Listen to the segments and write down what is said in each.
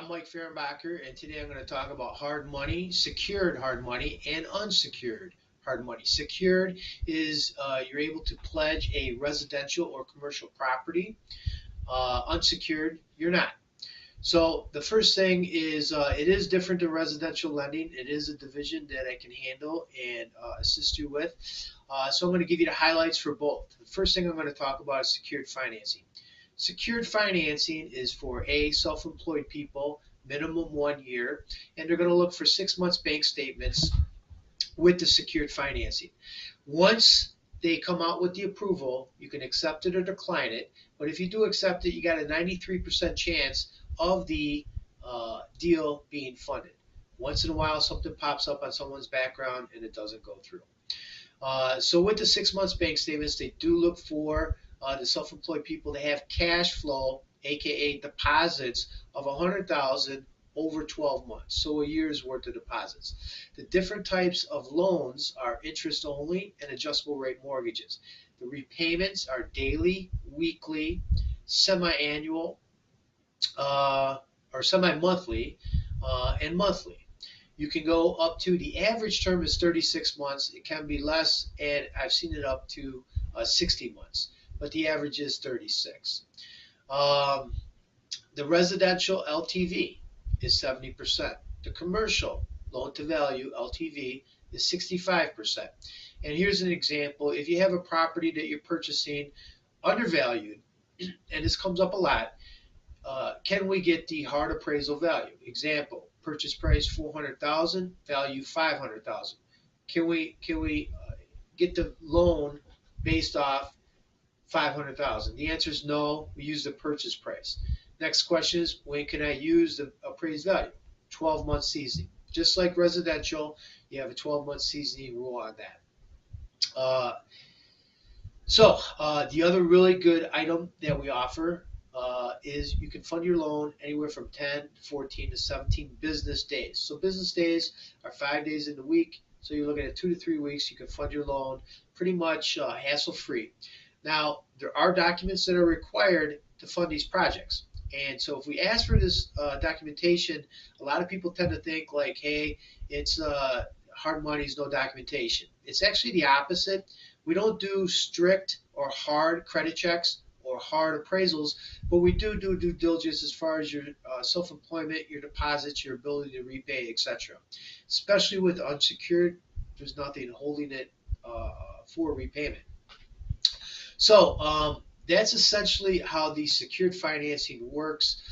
I'm Mike Fehrenbacher, and today I'm going to talk about hard money, secured hard money, and unsecured hard money. Secured is you're able to pledge a residential or commercial property. Unsecured, you're not. So the first thing is it is different than residential lending. It is a division that I can handle and assist you with. So I'm going to give you the highlights for both. The first thing I'm going to talk about is secured financing. Secured financing is for self-employed people, minimum 1 year, and they're going to look for 6 months bank statements with the secured financing. Once they come out with the approval, you can accept it or decline it. But if you do accept it, you got a 93% chance of the deal being funded. Once in a while, something pops up on someone's background and it doesn't go through. So with the 6 months bank statements, they do look for the self-employed people to have cash flow, aka deposits of 100,000 over 12 months, so a year's worth of deposits. The different types of loans are interest only and adjustable rate mortgages. The repayments are daily, weekly, semi-annual, or semi-monthly, and monthly. You can go up to, the average term is 36 months. It can be less, and I've seen it up to 60 months, but the average is 36. The residential LTV is 70%. The commercial loan to value LTV is 65%. And here's an example. If you have a property that you're purchasing undervalued, and this comes up a lot, can we get the hard appraisal value? Example, purchase price 400,000, value 500,000. Can we get the loan based off 500,000? The answer is no. We use the purchase price. Next question is, when can I use the appraised value? 12 month seasoning. Just like residential, you have a 12-month seasoning rule on that. The other really good item that we offer is you can fund your loan anywhere from 10 to 14 to 17 business days. So business days are 5 days in the week. So you're looking at 2 to 3 weeks. You can fund your loan pretty much hassle-free. Now, there are documents that are required to fund these projects. And so if we ask for this documentation, a lot of people tend to think like, hey, it's hard money, is no documentation. It's actually the opposite. We don't do strict or hard credit checks or hard appraisals, but we do due diligence as far as your self-employment, your deposits, your ability to repay, etc. Especially with unsecured, there's nothing holding it for repayment. So that's essentially how the secured financing works.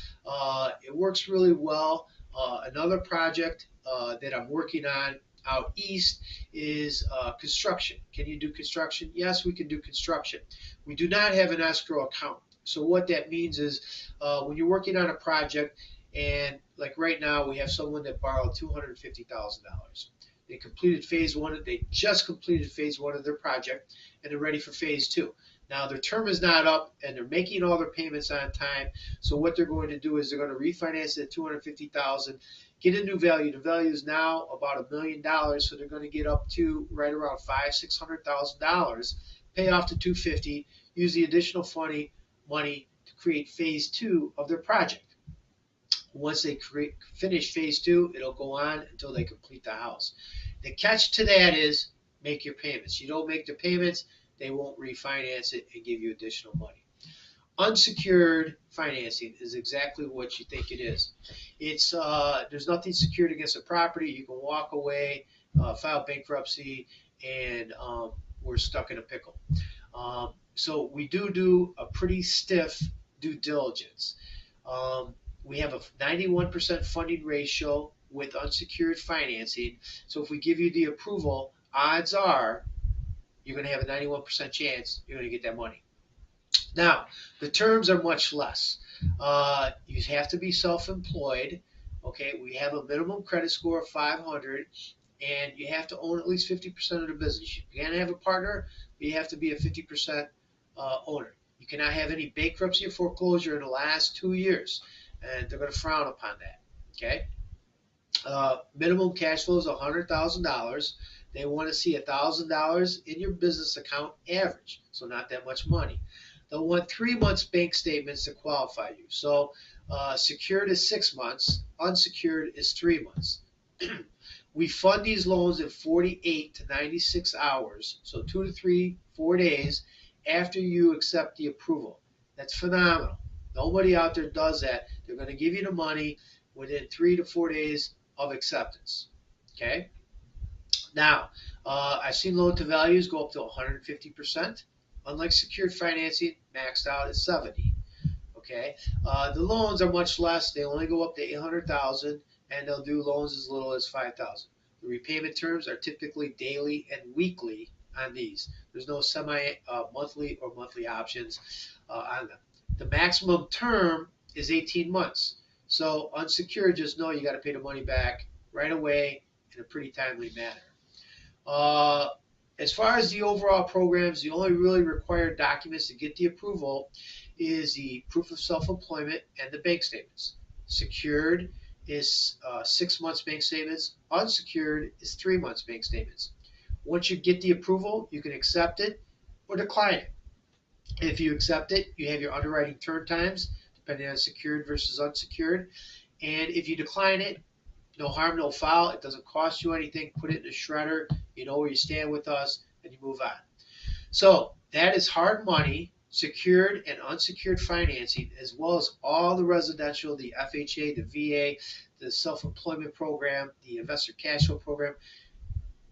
It works really well. Another project that I'm working on out east is construction. Can you do construction? Yes, we can do construction. We do not have an escrow account. So what that means is when you're working on a project, and like right now we have someone that borrowed $250,000. They completed phase one. They just completed phase one of their project, and they're ready for phase two. Now their term is not up, and they're making all their payments on time. So what they're going to do is they're going to refinance it at $250,000, get a new value. The value is now about $1 million, so they're going to get up to right around $500,000-$600,000, pay off the $250,000, use the additional money to create phase two of their project. Once they finish phase two, it'll go on until they complete the house. The catch to that is make your payments. You don't make the payments, they won't refinance it and give you additional money. Unsecured financing is exactly what you think it is. It's there's nothing secured against a property. You can walk away, file bankruptcy, and we're stuck in a pickle. So we do a pretty stiff due diligence. We have a 91% funding ratio with unsecured financing. So if we give you the approval, odds are you're going to have a 91% chance you're going to get that money. Now, the terms are much less. You have to be self-employed. Okay, we have a minimum credit score of 500, and you have to own at least 50% of the business. You can't have a partner, but you have to be a 50% owner. You cannot have any bankruptcy or foreclosure in the last 2 years, and they're going to frown upon that. Okay. Minimum cash flow is $100,000. They want to see $1,000 in your business account average, so not that much money. They'll want 3 months bank statements to qualify you. So Secured is 6 months. Unsecured is 3 months. We fund these loans in 48 to 96 hours, so 2 to 3, 4 days after you accept the approval. That's phenomenal. Nobody out there does that. They're going to give you the money within 3 to 4 days of acceptance. Okay? Now, I've seen loan to values go up to 150%. Unlike secured financing, maxed out at 70. Okay, the loans are much less. They only go up to 800,000, and they'll do loans as little as 5,000. The repayment terms are typically daily and weekly on these. There's no monthly or monthly options on them. The maximum term is 18 months. So unsecured, just know you got to pay the money back right away in a pretty timely manner. As far as the overall programs, the only really required documents to get the approval is the proof of self-employment and the bank statements. Secured is 6 months bank statements. Unsecured is 3 months bank statements. Once you get the approval, you can accept it or decline it. If you accept it, you have your underwriting turn times, depending on secured versus unsecured. And if you decline it, no harm, no foul. It doesn't cost you anything. Put it in a shredder. You know where you stand with us, and you move on. So that is hard money, secured and unsecured financing, as well as all the residential, the FHA, the VA, the self-employment program, the investor cash flow program.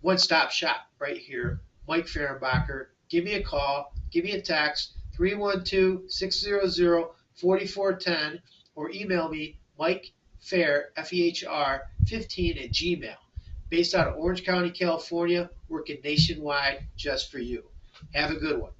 One-stop shop right here. Mike Fehrenbacher. Give me a call. Give me a text. 312-600-4410 or email me MikeFehr, Fehr 15 at Gmail. Based out of Orange County, California, working nationwide just for you. Have a good one.